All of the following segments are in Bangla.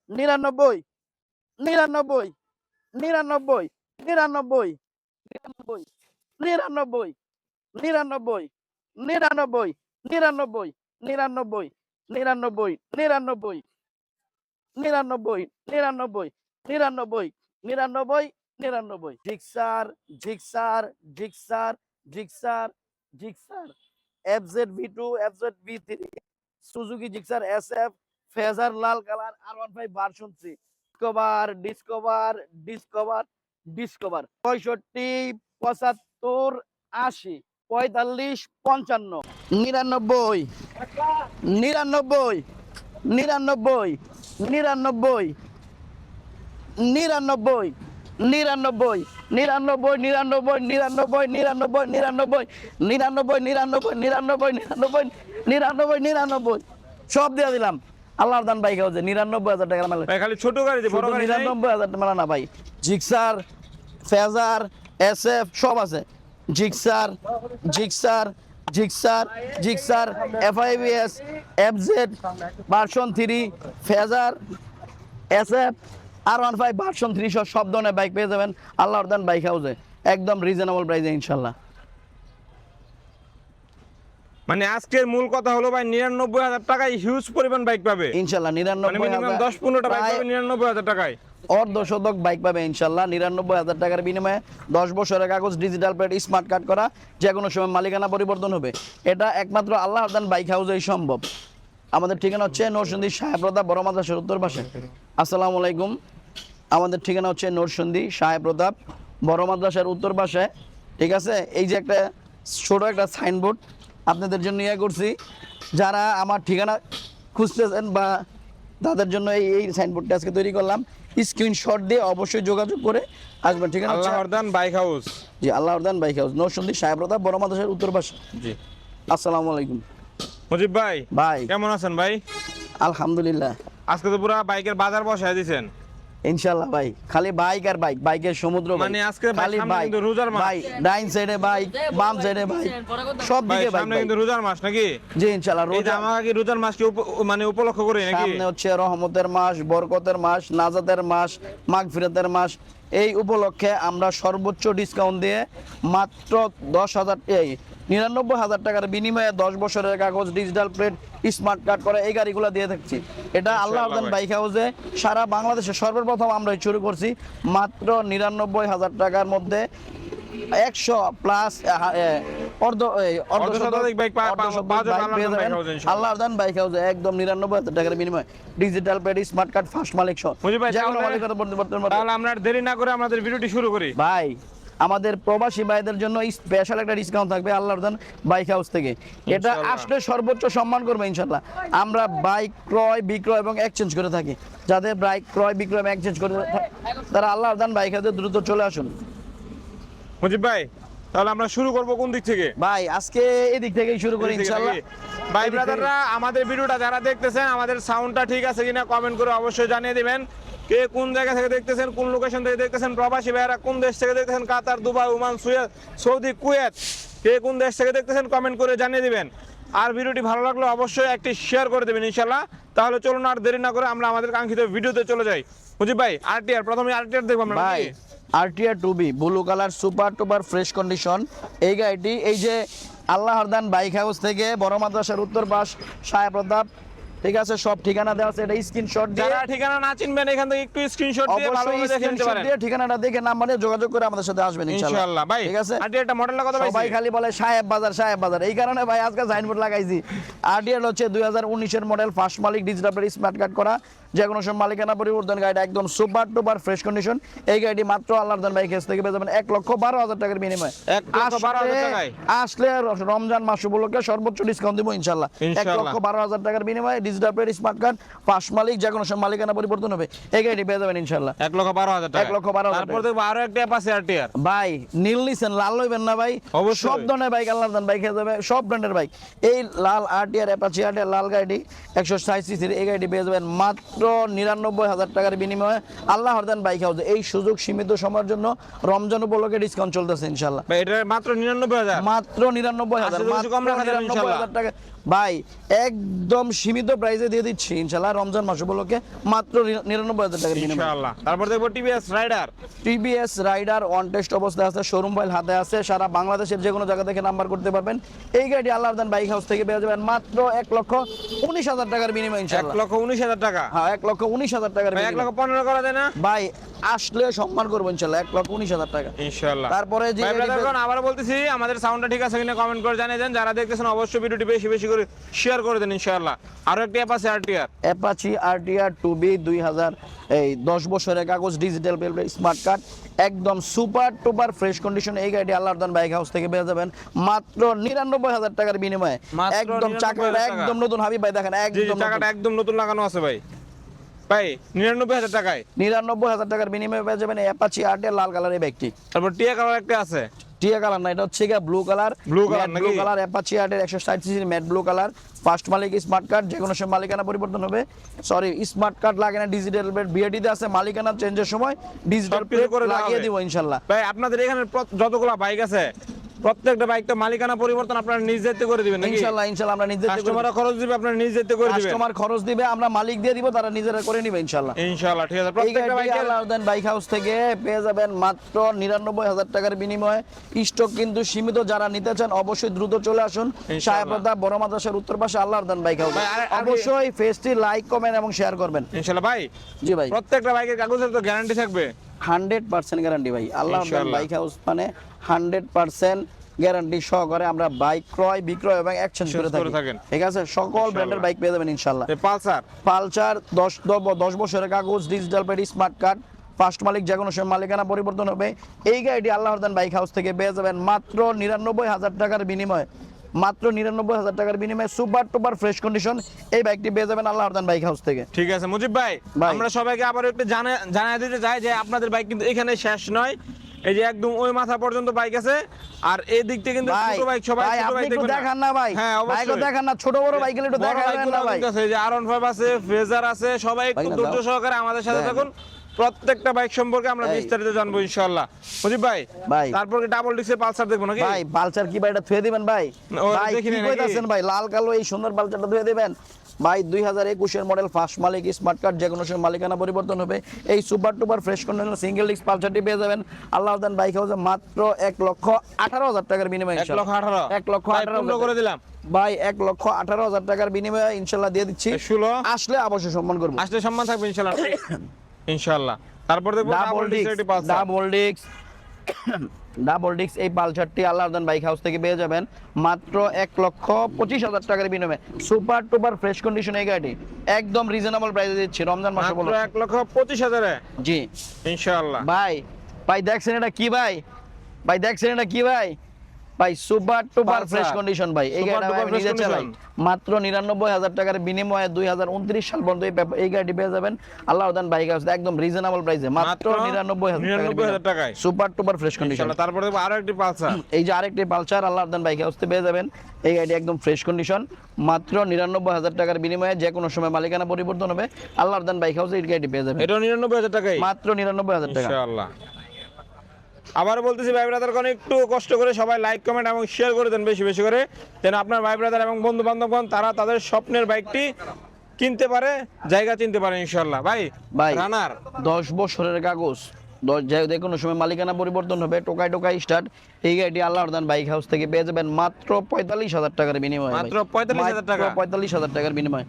নিরানব্বই, নিরানব্বই, নিরানব্বই, নিরানব্বই, নিরানব্বই, নিরানব্বই, নিরানব্বই, নিরানব্বই, নিরানব্বই, নিরানব্বই, নিরানব্বই, নিরানব্বই, নিরানব্বই, নিরানব্বই, নিরানব্বই, নিরানব্বই। Gixxer, Gixxer, Gixxer, Gixxer, Gixxer, FZ-V2, FZ-V3, Suzuki Gixxer SF, Fazer লাল colour, R15 version 3, Discover, Discover, Discover, Discover, 65, 75, 80, 45, 55, 99, 99, 99, 99, 99, 99, 99, 99, 99, 99, 99, 99, 99, 99, 99, 99, 99, সব দিয়ে দিলাম। আল্লাহর দান বাইক হচ্ছে 99,000 টাকা মেলা। ভাই খালি ছোট গাড়ি বড় গাড়ি 99,000 মেলা না ভাই। জিক্সার, ফেজার, SF সব আছে। Gixxer, Gixxer, Gixxer, Gixxer, FIBS, FZ version 3, phasor, SF, R15 version 3 সব ধরনের বাইক পেয়ে যাবেন আল্লাহর দান বাইক হাউসে, একদম রিজনেবল প্রাইসে ইনশাল্লাহ। মানে আজকের মূল কথা হলো ভাই 99,000 টাকায় হিউজ পরিমাণ বাইক পাবে ইনশাল্লাহ। মানে 99,000, মিনিমাম 10-15টা বাইক পাবে 99,000 টাকায়। অর্ধ শতক বাইক পাবে ইনশাল্লাহ 99,000 টাকার বিনিময়ে। 10 বছরের কাগজ, ডিজিটাল প্লেট, স্মার্ট কার্ড করা, যে কোনো সময় মালিকানা পরিবর্তন হবে। এটা একমাত্র আল্লাহর দান বাইক হাউসেই সম্ভব। আমাদের ঠিকানা হচ্ছে নরসিংদী সাহেবপ্রদা বড় মাদ্রাসার উত্তর পাশে। আসসালামু আলাইকুম। আমাদের ঠিকানা হচ্ছে নরসিংদী সাহেবপ্রতাপ বড় মাদ্রাসার উত্তর পাশে। ঠিক আছে, এই যে একটা ছোট একটা সাইনবোর্ড আপনাদের জন্য ইয়ে করছি, যারা আমার ঠিকানা খুঁজতেছেন বা তাদের জন্য এই সাইনবোর্ডটা আজকে তৈরি করলাম। স্ক্রিনশট দিয়ে অবশ্যই যোগাযোগ করে আসবেন। ঠিকানা হচ্ছে আল্লাহর দান বাইক হাউস। জি, আল্লাহর দান বাইক হাউস, নরসিংদী সাহেবপ্রতাপ বড় মাদ্রাসার উত্তর পাশে। জি, আসসালামু আলাইকুম। মুজিব ভাই ভাই কেমন আছেন ভাই? আলহামদুলিল্লাহ। আজকে তো পুরো বাইকের বাজার বসায় দিয়েছেন ইনশাআল্লাহ ভাই, খালি বাইক আর বাইক, বাইকের সমুদ্র ভাই। মানে আজকে খালি সামনে বাইক, কিন্তু রোজার মাস। ভাই ডাইন সাইডে বাইক, বাম সাইডে বাইক, সব ভাই দিকে বাইক। সামনে কিন্তু রোজার মাস নাকি? জি ইনশাআল্লাহ। এই যে আমাকে কি রোজার মাসকে মানে উপলক্ষ করে নাকি? সামনে হচ্ছে রহমতের মাস, বরকতের মাস, নাজাতের মাস, মাগফিরাতের মাস। এই উপলক্ষে আমরা সর্বোচ্চ ডিসকাউন্ট দিয়ে মাত্র 99,000 টাকার বিনিময়ে 10 বছরের কাগজ, ডিজিটাল প্লেট, স্মার্ট কার্ড করে এই গাড়িগুলো দিয়ে থাকছি। এটা আল্লাহর দান বাইক হাউসে সারা বাংলাদেশে সর্বপ্রথম আমরা শুরু করছি মাত্র 99,000 টাকার মধ্যে 100 প্লাস আল্লাহর দান বাইক হাউসে একদম 99,000 টাকার বিনিময়ে digital plate, smart card, first মালিক সহ। তাহলে আমরা দেরি না করে আমাদের ভিডিওটি শুরু করি। ভাই আমাদের প্রবাসী ভাইদের জন্য স্পেশাল একটা ডিসকাউন্ট থাকবে আল্লাহর দান বাইক হাউস থেকে। এটা আসলে সর্বোচ্চ সম্মান করবে ইনশাল্লাহ। আমরা বাইক ক্রয় বিক্রয় এবং এক্সচেঞ্জ করে থাকি। যাদের বাইক ক্রয় বিক্রয় এবং এক্সচেঞ্জ করে তারা আল্লাহর দান বাইক হাউসে দ্রুত চলে আসুন। মুজিব ভাই তাহলে আমরা শুরু করব কোন দিক থেকে? ভাই আজকে এই দিক থেকেই শুরু করি ইনশাআল্লাহ। ভাই ব্রাদাররা আমাদের ভিডিওটা যারা দেখতেছেন আমাদের সাউন্ডটা ঠিক আছে কিনা কমেন্ট করে অবশ্যই জানিয়ে দিবেন। কে কোন জায়গা থেকে দেখতেছেন, কোন লোকেশন থেকে দেখতেছেন, প্রবাসী ভাইরা কোন দেশ থেকে দেখতেছেন, কাতার, দুবাই, ওমান, সৌদি, কুয়েত, কে কোন দেশ থেকে দেখতেছেন কমেন্ট করে জানিয়ে দিবেন। আর ভিডিওটি ভালো লাগলে অবশ্যই একটি শেয়ার করে দেবেন ইনশাআল্লাহ। তাহলে চলুন আর দেরি না করে আমরা আমাদের কাঙ্ক্ষিত ভিডিওতে চলে যাই। মুজিব ভাই আরটিআর, প্রথমে আরটিআর দেখব আমরা ভাই। RTR 2B blue colour super duper fresh condition. এই গাড়িটি এই যে আল্লাহর দান বাইক হাউস থেকে বড় মাদ্রাসার উত্তর পাশ সাহেবপ্রতাপ, ঠিক আছে, সব ঠিকানা দেওয়া আছে। এটা স্ক্রিনশট দিয়ে, যারা ঠিকানা না চিনবেন এখান থেকে একটু স্ক্রিনশট দিয়ে ভালোভাবে দেখে নিতে পারেন। ঠিকানাটা দেখে নাম্বারে যোগাযোগ করে আমাদের সাথে আসবেন ইনশাআল্লাহ। ভাই ঠিক আছে, আরটিআরটা মডেলটা কত ভাই? সবাই খালি বলে সাহেব বাজার সাহেব বাজার, এই কারণে ভাই আজকে সাইনবোর্ড লাগাইছি। আরটিআর হচ্ছে 2019 এর মডেল, ফার্স্ট মালিক, ডিজিটাল প্লেট, স্মার্ট কার্ড করা, যে কোনো সময় মালিকানা পরিবর্তন। গাড়িটা একদম সুপার টুপার ফ্রেশ কন্ডিশন। এই গাড়িটি মাত্র আল্লাহর দান বাইক হাউস থেকে পেয়ে যাবেন 1,12,000 টাকার বিনিময়ে। 1,12,000 টাকায় আসলে রমজান মাস উপলক্ষে সর্বোচ্চ ডিসকাউন্ট দিব ইনশাআল্লাহ। 1,12,000 টাকার বিনিময়ে digital plate, smart card, first মালিক, যে কোনো সময় মালিকানা পরিবর্তন হবে। এই গাড়িটি পেয়ে যাবেন ইনশাআল্লাহ 1,12,000 টাকা। 1,12,000। তারপর দেখবো আরো একটা অ্যাপ আছে আরটিআর। ভাই নীল নিছেন, লাল লইবেন না ভাই। অবশ্যই। সব ধরনের বাইক আল্লাহর দান বাইক হয়ে যাবে, সব ব্র্যান্ডের বাইক। এই লাল আরটিআর অ্যাপাচি আরটিআর লাল গাড়ি 160 সিসির এই গাড়িটি পেয়ে যাবেন মাত্র 99,000 টাকার বিনিময়ে আল্লাহর দান বাইক হাউসে। এই সুযোগ সীমিত সময়ের জন্য রমজান উপলক্ষে ডিসকাউন্ট চলতেছে ইনশাআল্লাহ। ভাই এটা মাত্র 99,000, মাত্র 99,000, মাত্র 99,000 টাকা। ভাই একদম সীমিত প্রাইসে দিয়ে দিচ্ছি ইনশাআল্লাহ রমজান মাস উপলক্ষে মাত্র 99,000 টাকার বিনিময়ে। ইনশাআল্লাহ। তারপর দেখবো TVS Raider. TVS Raider on test অবস্থায় আছে, শোরুম ফাইল হাতে আছে, সারা বাংলাদেশের যে কোনো জায়গা থেকে নাম্বার করতে পারবেন। এই গাড়ি আল্লাহর দান বাইক হাউস থেকে পেয়ে যাবেন মাত্র 1,19,000 টাকার বিনিময়ে ইনশাআল্লাহ। 1,19,000 টাকা। হ্যাঁ 1,19,000 টাকার ভাই, বিনিময়ে। 1,15,000 করা যায় না? ভাই আসলে সম্মান করবো ইনশাআল্লাহ 1,19,000 টাকা। ইনশাআল্lah। তারপরে যে ভাই ব্রাদারগণ, আবার বলতেছি আমাদের সাউন্ডটা ঠিক আছে কিনা কমেন্ট করে জানিয়ে দেন। যারা দেখতেছেন অবশ্যই ভিডিওটি বেশি বেশি করে শেয়ার করে দেন ইনশাআল্লাহ। আরো একটি অ্যাপ আছে আরটিআর। অ্যাপাচি আরটিআর 2B 10 বছরের কাগজ, ডিজিটাল প্লেট, স্মার্ট কার্ড, একদম সুপার টুপার ফ্রেশ কন্ডিশন। এই গাড়ি আল্লাহর দান বাইক হাউস থেকে পেয়ে যাবেন মাত্র 99,000 টাকার বিনিময়ে। মাত্র একদম 99,000 চাকাটা টাকা। একদম নতুন হাবিব ভাই দেখেন জি, একদম টাকাটা একদম নতুন লাগানো আছে ভাই। ভাই 99,000 টাকায় 99,000 টাকার বিনিময়ে পেয়ে যাবেন অ্যাপাচি আরটিআর লাল কালারের বাইকটি। তারপর টিয়া কালার একটা আছে। টিয়া কালার না, এটা হচ্ছে গিয়ে blue colour. Blue color blue নাকি? কালার অ্যাপাচি আরটিআর 160 সিসির ম্যাট ব্লু কালার। ফার্স্ট মালিক স্মার্ট কার্ড, যে কোনো সময় মালিকানা পরিবর্তন হবে। সরি, স্মার্ট কার্ড লাগে না, ডিজিটাল প্লেট বিআরটিতে আছে, মালিকানা চেঞ্জের সময় ডিজিটাল সব কিছু প্লেট করে দেওয়া লাগিয়ে হবে। দিব ইনশাআল্লাহ। ভাই আপনাদের এখানে যতগুলো বাইক আছে প্রত্যেকটা বাইকটা মালিকানা পরিবর্তন আপনারা নিজ দায়িত্বে করে দিবেন নাকি? ইনশাআল্লাহ আপনারা নিজে কাস্টমাররা খরচ দিবে, আপনারা নিজ দায়িত্বে করে দিবেন। কাস্টমার খরচ দিবে, আমরা মালিক দিয়ে দিব, তারা নিজেরা করে নিবে ইনশাআল্লাহ। ইনশাআল্লাহ, ঠিক আছে। এই প্রত্যেকটা গাড়িটি বাইকের আলাউদ্দিন বাইক হাউস থেকে পেয়ে যাবেন মাত্র 99,000 টাকার বিনিময়ে। স্টক কিন্তু সীমিত, যারা নিতে চান অবশ্যই দ্রুত চলে আসুন ইনশাআল্লাহ। সাহেবদা বড় মাদ্রাসার উত্তর পাশে আল্লাহর বাইক হাউস। ভাই, আর- অবশ্যই ফেসটি লাইক কমেন্ট এবং শেয়ার করবেন। ইনশাআল্লাহ। ভাই জি ভাই, প্রত্যেকটা বাইকের কাগজের তো গ্যারান্টি থাকবে। 100% গ্যারান্টি ভাই। আল্লাহর ইনশাআল্লাহ। বাইক হাউস মানে 100% গ্যারান্টি সহকারে আমরা বাইক ক্রয় বিক্রয় এবং এক্সচেঞ্জ করে করে থাকি। থাকেন। ঠিক আছে, সকল ব্র্যান্ডের বাইক পেয়ে যাবেন ইনশাআল্লাহ। এই পালসার পালসার 10 বছরের কাগজ, digital plate, smart card, first মালিক, যে কোনো সময় মালিকানা পরিবর্তন হবে। এই গাড়িটি আল্লাহর দান বাইক হাউস থেকে পেয়ে যাবেন মাত্র 99,000 টাকার বিনিময়ে। মাত্র 99,000 টাকার বিনিময়ে সুপার টুপার ফ্রেশ কন্ডিশন এই বাইকটি পেয়ে যাবেন আল্লাহর দান বাইক হাউস থেকে। ঠিক আছে মুজিব ভাই, ভাই। আমরা সবাইকে আবার একটু জানাই দিতে চাই যে আপনাদের বাইক কিন্তু এখানে শেষ নয়। এই যে একদম ওই মাথা পর্যন্ত বাইক আছে, আর এই দিক থেকে কিন্তু ভাই, ছোট বাইক সবাই ভাই, ছোট আপনি বাইক একটু দেখবেন দেখান না ভাই। হ্যাঁ বাইকও অবশ্যই দেখান না, ছোট বড় বাইক একটু বড় দেখান বাইকগুলো না ভাই। কিন্তু আছে, এই যে R15 আছে, ফ্রেজার আছে, সবাই একটু বাইকটা ধৈর্য দাও। সহকারে আমাদের সাথে দেখ। থাকুন। প্রত্যেকটা বাইক সম্পর্কে আমরা এই। বিস্তারিত জানবো ইনশাআল্লাহ। মুজিব ভাই, ভাই। তারপর কি ডাবল ডিক্সের পালসার দেখবো নাকি? ভাই পালসার কি ভাই, এটা থুয়ে দিবেন ভাই? ও, ভাই দেখি কি নি নাকি? কইতাছেন ভাই, লাল কালো এই সুন্দর পালসারটা থুয়ে দিবেন ভাই? 2021 এর মডেল, ফার্স্ট মালিক, স্মার্ট কার্ড, যে কোনো সময় মালিকানা পরিবর্তন হবে। এই super duper fresh condition single disc পালসারটি পেয়ে যাবেন আল্লাহর দান বাইক হাউসে মাত্র 1,18,000 টাকার বিনিময়ে। 1,18,000 1,18,000 করে দিলাম ভাই, 1,18,000 টাকার বিনিময়ে ইনশাআল্লাহ দিয়ে দিচ্ছি। 16 আসলে অবশ্যই সম্মান করবো। আসলে সম্মান থাকবে ইনশাআল্লাহ। ইনশাআল্লাহ। তারপর দেখবো ডাবল ডিস্ক, ডাবল ডিস্ক এই পালসারটি আল্লাহর দান বাইক হাউস থেকে পেয়ে যাবেন মাত্র 1,25,000 টাকার বিনিময়ে। সুপার টুপার ফ্রেশ কন্ডিশন এই গাড়ি একদম রিজনেবল প্রাইসে দিচ্ছি রমজান মাসে মাত্র বলো। 1,25,000 জি ইনশাআল্লাহ। ভাই, ভাই দেখছেন এটা কি ভাই? ভাই দেখছেন এটা কি ভাই? ভাই সুপার টুপার Pulsar। ফ্রেশ কন্ডিশন ভাই। এই Super গাড়িটা duper আমি fresh নিজে চালাই condition। মাত্র 99,000 টাকার বিনিময়ে 2029 সাল পর্যন্ত এই গাড়িটি পেয়ে যাবেন আল্লাহর দান বাইক হাউস একদম রিজনেবল প্রাইসে মাত্র 99,000 টাকায় সুপার টুপার ফ্রেশ কন্ডিশন। ইনশাআল্লাহ। তারপর দেখবো আরো একটি পালসার। এই যে আরেকটি পালসার আল্লাহর দান বাইক হাউস থেকে পেয়ে যাবেন। এই গাড়ি একদম ফ্রেশ কন্ডিশন মাত্র 99,000 টাকার বিনিময়ে, যে কোনো সময় মালিকানা পরিবর্তন হবে। আল্লাহর দান বাইক হাউসে এই গাড়িটি পেয়ে যাবেন এটা 99,000 টাকায় মাত্র 99,000 টাকা। ইনশাআল্লাহ। আবার বলতেছি ভাই ব্রাদারগণ, একটু কষ্ট করে সবাই লাইক কমেন্ট এবং শেয়ার করে দেন বেশি বেশি করে, যেন আপনার ভাই ব্রাদার এবং বন্ধু বান্ধবগণ তারা তাদের স্বপ্নের বাইকটি কিনতে পারে, জায়গা চিনতে পারে ইনশাআল্লাহ। ভাই ভাই রানার 10 বছরের কাগজ, যে কোনো সময় মালিকানা পরিবর্তন হবে, টোকাই টোকাই স্টার্ট। এই গাড়িটি আল্লাহর দান বাইক হাউস থেকে পেয়ে যাবেন মাত্র 45,000 টাকার বিনিময়ে। মাত্র 45,000 টাকা। 45,000 টাকার বিনিময়ে।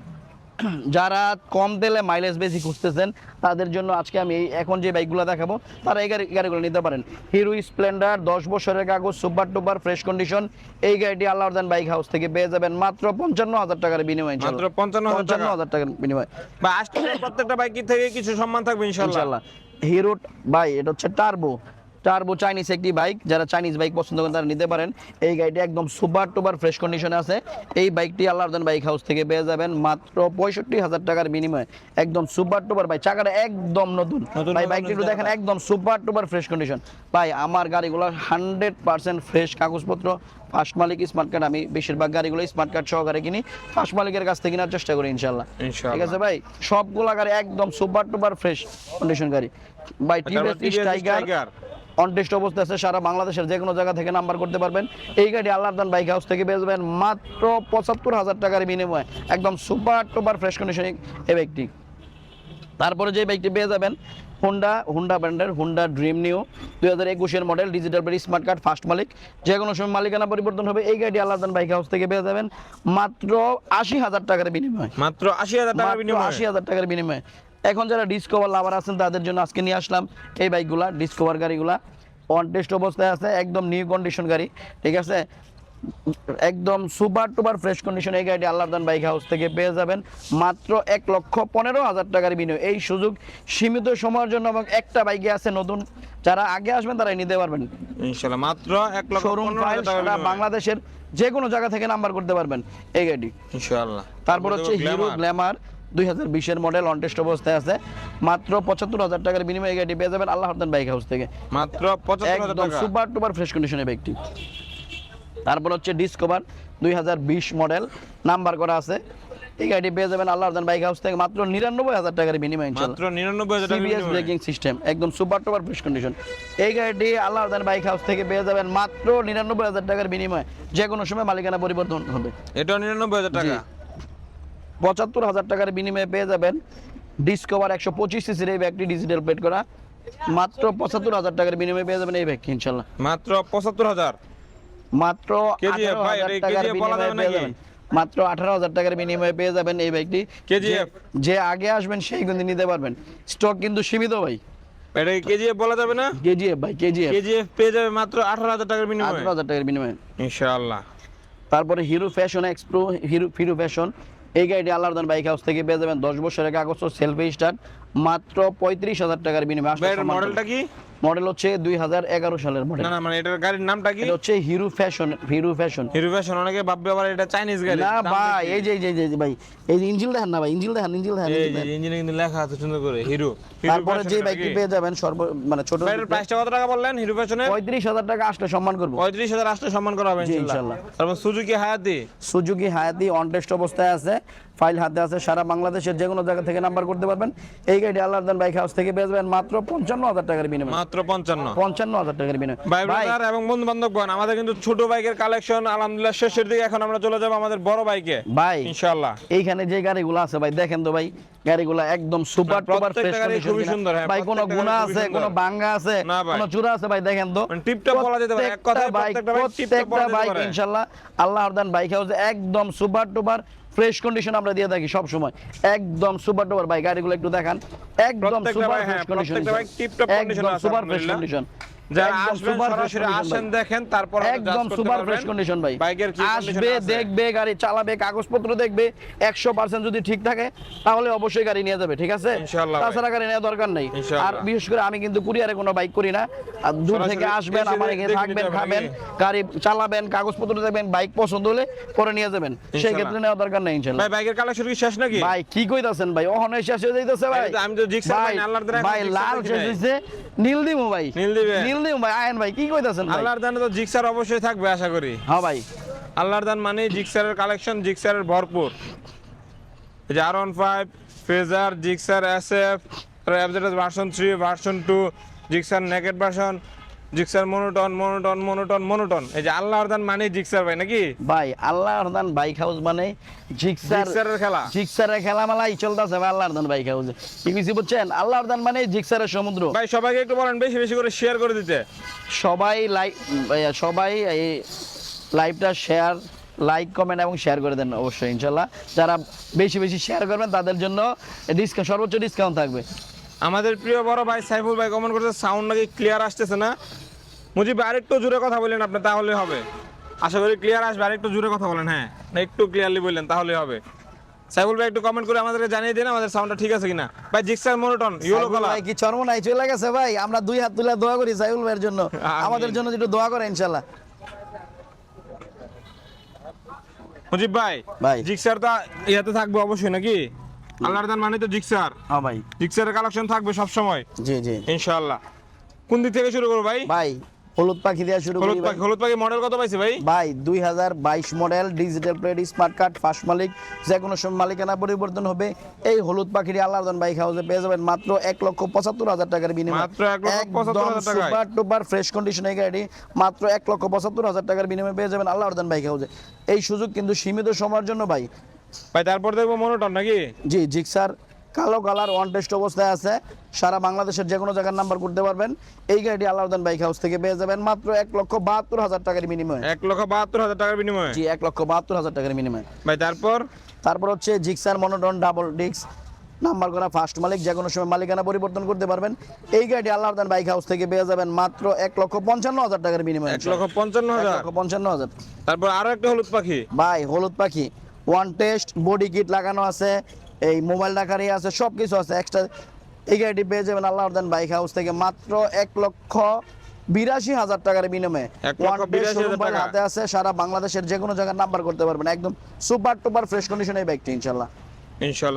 যারা কম তেলে মাইলেজ বেশি খুঁজতেছেন তাদের জন্য আজকে আমি এখন যে বাইকগুলো দেখাবো তারা এই গাড়িগুলো নিতে পারেন। হিরো স্প্লেন্ডার 10 বছরের কাগজ, সুপার টুপার ফ্রেশ কন্ডিশন। এই গাড়িটি আল্লাহর দান বাইক হাউস থেকে পেয়ে যাবেন মাত্র 55,000 টাকার বিনিময়ে। মাত্র 55,000 টাকার বিনিময়ে। বা আসলে প্রত্যেকটা বাইক থেকে কিছু সম্মান থাকবে ইনশাআল্লাহ। ইনশাআল্লাহ। হিরো ভাই, এটা হচ্ছে টার্বো চাইনিজ একটি বাইক, যারা চাইনিজ বাইক পছন্দ করেন তারা নিতে পারেন। এই গাড়িটি একদম সুপার টুপার ফ্রেশ কন্ডিশনে আছে। এই বাইকটি আল্লাহর দান বাইক হাউস থেকে পেয়ে যাবেন মাত্র 65,000 টাকার বিনিময়ে। একদম সুপার টুপার ভাই, চাকাটা একদম নতুন ভাই। বাইকটি একটু দেখেন, একদম সুপার টুপার ফ্রেশ কন্ডিশন ভাই। আমার গাড়িগুলো 100% ফ্রেশ কাগজপত্র, ফার্স্ট মালিক, স্মার্ট কার্ড। আমি বেশিরভাগ গাড়িগুলো স্মার্ট কার্ড সহকারে কিনি, ফার্স্ট মালিকের কাছ থেকে কেনার চেষ্টা করি ইনশাআল্লাহ। ঠিক আছে ভাই, সবগুলা গাড়ি একদম সুপার টুপার ফ্রেশ কন্ডিশন গাড়ি ভাই। টিভিএস টাইগার অন টেস্ট অবস্থায় আছে, সারা বাংলাদেশের যে কোনো জায়গা থেকে নাম্বার করতে পারবেন। এই গাড়ি আল্লাহর দান বাইক হাউস থেকে পেয়ে যাবেন মাত্র ৭৫,০০০ টাকার বিনিময়ে, একদম সুপার টুপার ফ্রেশ কন্ডিশনে এই বাইকটি। তারপরে যে বাইকটি পেয়ে যাবেন হুন্ডা ব্র্যান্ডের হুন্ডা ড্রিম নিউ 2021-এর model, digital plate, smart card, first মালিক, যে কোনো সময় মালিকানা পরিবর্তন হবে। এই গাড়ি আল্লাহর দান বাইক হাউস থেকে পেয়ে যাবেন মাত্র ৮০,০০০ টাকার বিনিময়ে, মাত্র ৮০,০০০ টাকার বিনিময়ে। ৮০,০০০ টাকার বিনিময়ে। এখন যারা ডিসকভার লাভার আছেন তাদের জন্য আজকে নিয়ে আসলাম এই বাইকগুলা, ডিসকভার গাড়িগুলা অন টেস্ট অবস্থায় আছে, একদম নিউ কন্ডিশন গাড়ি, ঠিক আছে, একদম সুপার টুপার ফ্রেশ কন্ডিশন। এই গাড়িটি আল্লাহর দান বাইক হাউস থেকে পেয়ে যাবেন মাত্র ১,১৫,০০০ টাকার বিনিময়ে। এই সুযোগ সীমিত সময়ের জন্য, এবং একটা বাইকে আছে নতুন, যারা আগে আসবেন তারাই নিতে পারবেন ইনশাআল্লাহ। মাত্র শোরুম ১,১৫,০০০ প্রাইস, টাকা সারা বাংলাদেশের যে কোনো জায়গা থেকে নাম্বার করতে পারবেন এই গাড়ি ইনশাআল্লাহ। তারপর হচ্ছে হিরো গ্ল্যামার 2020-এর মডেল, অন টেস্ট অবস্থায় আছে, মাত্র ৭৫,০০০ টাকার বিনিময়ে এই গাড়ি পেয়ে যাবেন আল্লাহর দান বাইক হাউস থেকে, মাত্র ৭৫,০০০ একদম টাকা। সুপার টুপার ফ্রেশ কন্ডিশনের বাইকটি। তারপর হচ্ছে ডিসকভার 2020 মডেল, নাম্বার করা আছে, এই গাড়ি পেয়ে যাবেন আল্লাহর দান বাইক হাউস থেকে মাত্র ৯৯,০০০ টাকার বিনিময়ে ইনশাআল্লাহ। মাত্র ৯৯,০০০ টাকা সিবিএস ব্রেকিং সিস্টেম, একদম সুপার টুপার ফ্রেশ কন্ডিশন। এই গাড়িটি আল্লাহর দান বাইক হাউস থেকে পেয়ে যাবেন মাত্র ৯৯,০০০ টাকার বিনিময়ে, যে কোনো সময় মালিকানা পরিবর্তন হবে। এটাও ৯৯,০০০ টাকা। ৭৫,০০০ টাকার বিনিময়ে পেয়ে যাবেন ডিসকভার ১২৫ সিসির এই ব্যাগটি, ডিজিটাল প্লেট করা, মাত্র ৭৫,০০০ টাকার বিনিময়ে পেয়ে যাবেন এই ব্যাগটি ইনশাআল্লাহ। মাত্র ৭৫,০০০। মাত্র কেজিএফ ভাই, ১৮,০০০ এটা টাকার কেজিএফ বলা বিনিময়ে যাবে পেয়ে নাকি? যাবেন, মাত্র ১৮,০০০ টাকার বিনিময়ে পেয়ে যাবেন এই বাইকটি। কেজিএফ। যে আগে আসবেন সেই কিন্তু নিতে পারবেন, স্টক কিন্তু সীমিত ভাই। এটা কেজিএফ বলা যাবে না? কেজিএফ ভাই, কেজিএফ কেজিএফ পেয়ে যাবে মাত্র ১৮,০০০ টাকার বিনিময়ে ১৮,০০০ টাকার বিনিময়ে। ইনশাআল্লাহ। তারপরে hero fashion Expro, hero fashion, এই গাড়িটি আল্লাহর দান বাইক হাউস থেকে পেয়ে যাবেন 10 বছরের কাগজ, সেলফি স্টার্ট, মাত্র ৩৫,০০০ টাকার বিনিময়ে। ভাই, এর মডেলটা কি? মডেল হচ্ছে 2011 সালের মডেল। না না, মানে এটার গাড়ির নামটা কি? এটা হচ্ছে hero fashion, hero fashion. Hero fashion, অনেকে ভাববে আবার এটা চাইনিজ গাড়ি। না ভাই, এই যে ভাই, এই যে ইঞ্জিন দেখেন না ভাই, ইঞ্জিন দেখেন। এই যে ইঞ্জিনে কিন্তু লেখা আছে সুন্দর করে হিরো। তারপরে যে বাইকটি পেয়ে যাবেন মানে ছোট, এটার প্রাইসটা কত টাকা বললেন হিরো ফ্যাশনের? ৩৫,০০০ টাকা আসলে সম্মান করব। ৩৫,০০০ আসলে সম্মান করা হবে ইনশাআল্লাহ। তারপর সুজুকি হায়াতি, সুজুকি হায়াতি অন টেস্ট অবস্থায় আছে, ফাইল হাতে আছে, সারা বাংলাদেশের যে কোনো জায়গা থেকে নাম্বার করতে পারবেন। এই গাড়ি আল্লাহর দান বাইক হাউস থেকে পেয়ে যাবেন মাত্র ৫৫,০০০ টাকার বিনিময়ে, মাত্র ৫৫। ৫৫,০০০ টাকার বিনিময়ে। ভাই ব্রাদার এবং বন্ধু বান্ধবগণ, আমাদের কিন্তু ছোট বাইকের কালেকশন আলহামদুলিল্লাহ শেষের দিকে। এখন আমরা চলে যাব আমাদের বড় বাইকে ভাই ইনশাআল্লাহ। এইখানে যে গাড়িগুলো আছে ভাই দেখেন তো ভাই, গাড়িগুলো একদম সুপার টুপার ফ্রেশ প্রত্যেকটা গাড়ি কন্ডিশন খুবই সুন্দর, হ্যাঁ, ভাই। কোনো প্রত্যেকটা গুণা গাড়ি আছে, খুবই কোনো সুন্দর। ভাঙা আছে, না ভাই। কোনো চূড়া আছে ভাই, দেখেন তো মানে টিপটপ বলা যেতে পারে, এক কথায় প্রত্যেকটা বাইক টিপটপ বলা প্রত্যেকটা যেতে বাইক পারে। ইনশাআল্লাহ আল্লাহর দান বাইক হাউসে একদম সুপার টুপার ফ্রেশ কন্ডিশন আমরা দিয়ে থাকি সব সময়, একদম সুপার টুপার বাইক। গাড়িগুলো একটু দেখান, একদম প্রত্যেকটা সুপার ভাই, হ্যাঁ, ফ্রেশ কন্ডিশন, প্রত্যেকটা বাইক টিপটপ কন্ডিশনে একদম আছে সুপার ফ্রেশ আলহামদুলিল্লাহ। কন্ডিশন। যারা আসবেন সরাসরি আসেন, দেখেন, তারপর একদম সুপার ফ্রেশ কন্ডিশন ভাই। বাইকের কি আসবে, দেখবে, গাড়ি চালাবে, কাগজপত্র দেখবে, 100% যদি ঠিক থাকে তাহলে অবশ্যই গাড়ি নিয়ে যাবে, ঠিক আছে? ইনশাআল্লাহ ভাই। তাছাড়া গাড়ি নেওয়ার দরকার নেই। ইনশাআল্লাহ। আর বিশেষ করে আমি কিন্তু কুরিয়ারে কোনো বাইক করি না, আর দূর সরাসরি থেকে আসবেন, এসে আমার এখানে দেখে থাকবেন, নিতে হবে খাবেন, নাকি? গাড়ি চালাবেন, কাগজপত্র দেখবেন, বাইক পছন্দ হলে পরে নিয়ে যাবেন, সেই ইনশাআল্লাহ। ক্ষেত্রে নেওয়ার দরকার নেই ইনশাআল্লাহ। ভাই বাইকের কালেকশন কি শেষ নাকি? ভাই কি কইতাছেন ভাই, ওখানে শেষ হয়ে যাইতেছে ভাই। আমি তো জিক্সার ভাই, পাই না, আল্লাহর দ্বারা এখন ভাই জিক্সার লাল দেখি শেষ নাই। হইছে, নীল দিমু ভাই, নীল দিবেন? নীল দিমু ভাই। আয়েন ভাই, কি কইতাছেন ভাই? আল্লাহর দানে তো জিক্সার অবশ্যই থাকবে আশা করি। হ্যাঁ ভাই, আল্লাহর দান মানে জিক্সারের কালেকশন, জিক্সারের ভরপুর। এই যে R15, ফেজার, জিক্সার SF, অ্যাবজেটাস version 3, version 2, Gixxer naked version, Gixxer monotone. এই যে আল্লাহর দান মানে জিক্সার ভাই নাকি? ভাই আল্লাহর দান বাইক হাউস মানে জিক্সারের খেলা। জিক্সারের খেলা মেলাই চলতেছে ভাই আল্লাহর দান বাইক হাউসে। কি কিছু বুঝছেন? আল্লাহর দান মানে জিক্সারের সমুদ্র। ভাই সবাইকে একটু বলেন বেশি বেশি করে শেয়ার করে দিতে। সবাই এই লাইভটা শেয়ার, লাইক, কমেন্ট এবং শেয়ার করে দেন অবশ্যই ইনশাল্লাহ। যারা বেশি বেশি শেয়ার করবেন তাদের জন্য সর্বোচ্চ ডিসকাউন্ট থাকবে। আমাদের প্রিয় বড় ভাই সাইফুল ভাই কমেন্ট করছে সাউন্ড নাকি ক্লিয়ার আসতেছে না। মুজিব আরেকটু জোরে কথা বলেন আপনি, তাহলে হবে। আশা করি ক্লিয়ার আসবে, আরেকটু জোরে কথা বলেন। হ্যাঁ, একটু ক্লিয়ারলি বললেন তাহলে হবে। সাইফুল ভাই একটু কমেন্ট করে আমাদেরকে জানিয়ে দিন আমাদের সাউন্ডটা ঠিক আছে কিনা। ভাই জিক্সার মনোটন ইয়েলো কালার। ভাই কি চর্ম নাই চলে গেছে ভাই? আমরা দুই হাত তুলে দোয়া করি সাইফুল ভাইয়ের জন্য, আমাদের জন্য একটু দোয়া করে ইনশাল্লাহ। মুজিব ভাই, ভাই জিক্সার তো ইয়াতে থাকবে অবশ্যই নাকি? আল্লাহর দান মানে তো জিক্সার। হ্যাঁ ভাই, জিক্সারের কালেকশন থাকবে সব সময় জি জি ইনশাআল্লাহ। কোন দিক থেকে শুরু করব ভাই? ভাই হলুদ পাখি দিয়ে শুরু করি ভাই। হলুদ পাখি মডেল কত পাইছে ভাই? ভাই 2022 model, digital plate, smart card, first মালিক, যে কোনো সময় মালিকানা পরিবর্তন হবে। এই হলুদ পাখির আল্লাহদান বাইক হাউসে পেয়ে যাবেন মাত্র 1,75,000 টাকার বিনিময়ে। মাত্র 1,75,000 টাকায় সুপার টুপার ফ্রেশ কন্ডিশন এই গাড়ি মাত্র 1,75,000 টাকার বিনিময়ে পেয়ে যাবেন আল্লাহদান বাইক হাউসে। এই সুযোগ কিন্তু সীমিত সময়ের জন্য ভাই। ভাই তারপর দেখবো মনোটন নাকি? জি, জিক্সার কালো কালার ওয়ান টেস্ট অবস্থায় আছে, সারা বাংলাদেশের যে কোনো জায়গার নাম্বার করতে পারবেন। এই গাড়িটি আল্লাহদান বাইক হাউস থেকে পেয়ে যাবেন মাত্র 1,72,000 টাকার বিনিময়ে। 1,72,000 টাকার বিনিময়ে? জি, 1,72,000 টাকার বিনিময়ে। ভাই তারপর হচ্ছে Gixxer monotone double disc, number করা, ফার্স্ট মালিক, যে কোনো সময় মালিকানা পরিবর্তন করতে পারবেন। এই গাড়িটি আল্লাহদান বাইক হাউস থেকে পেয়ে যাবেন মাত্র 1,55,000 টাকার বিনিময়ে। 1,55,000? 1,55,000। তারপর আরো একটা হলুদ পাখি ভাই হলুদ পাখি ওয়ান টেস্ট, বডি কিট লাগানো আছে, এই মোবাইল রাখারই আছে, সব কিছু আছে এক্সট্রা। এই গাড়িটি পেয়ে যাবেন আল্লাহদান বাইক হাউস থেকে মাত্র 1,82,000 টাকার বিনিময়ে। 1,82,000 টাকা হাতে আছে, সারা বাংলাদেশের যে কোনো জায়গায় নাম্বার করতে পারবেন। একদম সুপার টুপার ফ্রেশ কন্ডিশনে এই বাইকটি ইনশাআল্লাহ।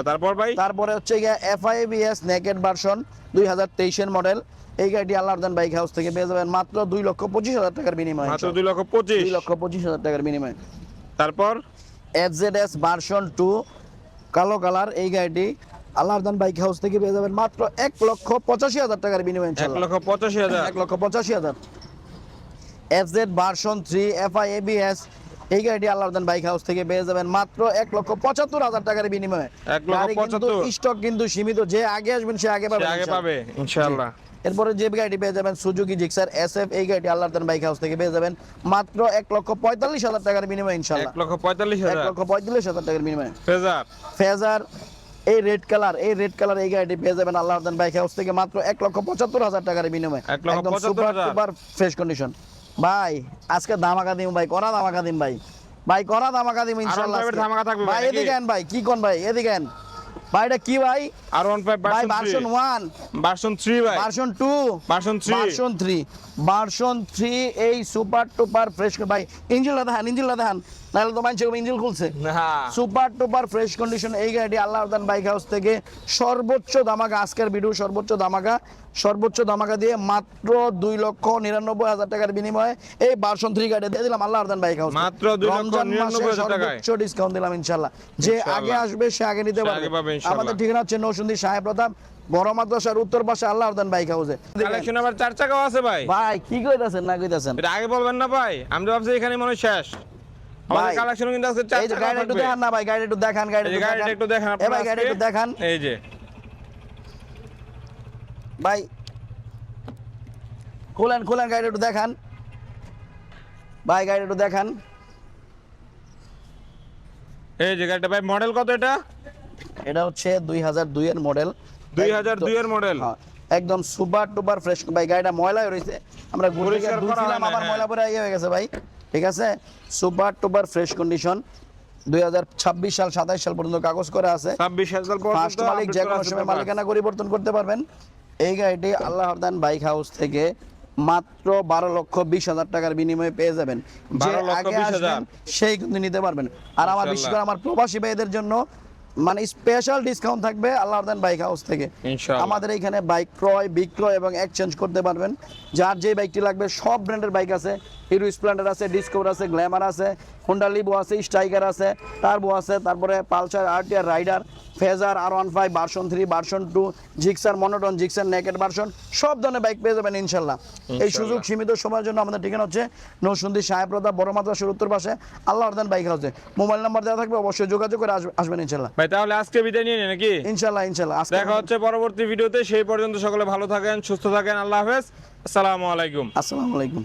তারপর ভাই তারপরে হচ্ছে FIBS নেকেড ভার্সন 2023 এর মডেল। এই গাড়িটি আল্লাহদান বাইক হাউস থেকে পেয়ে যাবেন মাত্র 2,25,000 টাকার বিনিময়ে। মাত্র 2,25,000? 2,25,000 টাকার বিনিময়ে। তারপর FZS ভার্সন 2 কালো কালার, এই গাড়িটি আল্লাহদান বাইক হাউস থেকে পেয়ে যাবেন মাত্র 1,85,000 টাকার বিনিময়ে ইনশাআল্লাহ। 1,85,000? 1,85,000। FZ ভার্সন 3 FIBS, এই গাড়িটি আল্লাহদান বাইক হাউস থেকে পেয়ে যাবেন মাত্র 1,75,000 টাকার বিনিময়ে। 1,75,000? স্টক কিন্তু সীমিত, যে আগে আসবেন সে আগে পাবে ইনশাআল্লাহ। এরপরে যে গাড়িটি পেয়ে যাবেন সুজুকি জিক্সার SF, এই গাড়িটি আল্লাহদান বাইক হাউস থেকে পেয়ে যাবেন মাত্র 1,45,000 টাকার বিনিময়ে ইনশাআল্লাহ। 1,45,000? 1,45,000 টাকার বিনিময়ে। ফেজার এই রেড কালার, এই গাড়িটি পেয়ে যাবেন আল্লাহদান বাইক হাউস থেকে মাত্র 1,75,000 টাকার বিনিময়ে। 1,75,000? একদম সুপার টুপার ফ্রেশ কন্ডিশন। ভাই আজকে ধামাকা দিম ভাই, করা ধামাকা দিম ভাই, করা ধামাকা দিম ইনশাআল্লাহ। ধামাকা থাকবে ভাই এদিকে আন ভাই, কি কোন ভাই, এদিকে আন ভাই। এটা কি ভাই? R15 ভাই ভার্সন 1, ভার্সন 3 ভাই, ভার্সন 2, ভার্সন 3 এই সুপার টুপার ফ্রেশ ভাই। ইঞ্জিনটা দেখান নাহলে তো মানছে ইঞ্জিন খুলছে। সুপার টুপার ফ্রেশ কন্ডিশন এই গাড়িটি আল্লাহদান বাইক হাউস থেকে সর্বোচ্চ ধামাকা, আজকের ভিডিও সর্বোচ্চ ধামাকা দিয়ে মাত্র 2,99,000 টাকার বিনিময়ে এই ভার্সন 3 গাড়ি দিয়ে দিলাম আল্লাহদান বাইক হাউস। মাত্র 2,99,000 টাকায় সর্বোচ্চ ডিসকাউন্ট দিলাম ইনশাআল্লাহ। যে আগে আসবে সে আগে নিতে পারবে। আমাদের ঠিকানা হচ্ছে নরসিংদী সাহেব প্রতাপ বড় মাদ্রাসার উত্তর পাশে আল্লাহদান বাইক হাউসে। কালেকশন আবার 4 চাকাও আছে ভাই। ভাই কি কইতাছেন না কইতাছেন? এটা আগে বলবেন না ভাই, আমি তো ভাবছি এখানে মনে হয় শেষ। আমাদের কালেকশন কিন্তু আছে 4 চাকা। গাড়ি একটু দেখান না ভাই, গাড়ি একটু দেখান, গাড়িটা একটু দেখান আপনারা। ভাই গাড়ি একটু দেখান। এই যে ভাই খুলেন গাড়ি একটু দেখান ভাই, গাড়ি একটু দেখান। এই যে গাড়িটা ভাই মডেল কত এটা? এটা হচ্ছে 2002 এর মডেল। 2002 এর মডেল? একদম সুপার টুপার ফ্রেশ ভাই। গাড়িটা ময়লা হয়েছে, আমরা ঘুরে গিয়ে ধুইছিলাম, আবার ময়লা পরে হয়ে গেছে ভাই। ঠিক আছে, সুপার টুপার ফ্রেশ কন্ডিশন। 2026 সাল 27 সাল পর্যন্ত কাগজ করা আছে। 26 সাল পর্যন্ত ফার্স্ট মালিক, যে কোনো সময় মালিকানা পরিবর্তন করতে পারবেন। এই গাড়িটি আল্লাহদান বাইক হাউস থেকে মাত্র 12,20,000 টাকার বিনিময়ে পেয়ে যাবেন। যে আগে আসবেন সেই কিন্তু নিতে পারবেন। আর আমার বিশেষ করে আমার প্রবাসী ভাইদের জন্য মানে স্পেশাল ডিসকাউন্ট থাকবে আল্লাহদান বাইক হাউস থেকে। আমাদের এখানে বাইক ক্রয়, বিক্রয় এবং এক্সচেঞ্জ করতে পারবেন। যার যে বাইকটি লাগবে, সব ব্র্যান্ডের বাইক আছে। হিরো স্প্লেন্ডার আছে, ডিসকভার আছে, গ্ল্যামার আছে, হোন্ডা লিভো আছে, স্ট্রাইকার আছে, টার্বো আছে, তারপরে Pulsar, RTR, Raider, Fazer, R15 version 3, version 2, Gixxer monotone, Gixxer naked version, সব ধরনের বাইক পেয়ে যাবেন ইনশাআল্লাহ। এই সুযোগ সীমিত সময়ের জন্য। আমাদের ঠিকানা হচ্ছে নরসিংদী সাহেব প্রতাপ বড় মাদ্রাসার উত্তর পাশে আল্লাহদান বাইক হাউসে। মোবাইল নাম্বার দেওয়া থাকবে, অবশ্যই যোগাযোগ করে আসবেন ইনশাআল্লাহ। ভাই তাহলে আজকে বিদায় নিয়ে নিন নাকি? ইনশাআল্লাহ দেখা হচ্ছে পরবর্তী ভিডিওতে। সেই পর্যন্ত সকলে ভালো থাকেন, সুস্থ থাকেন। আল্লাহ হাফেজ, আসসালামু আলাইকুম। আসসালামু আলাইকুম।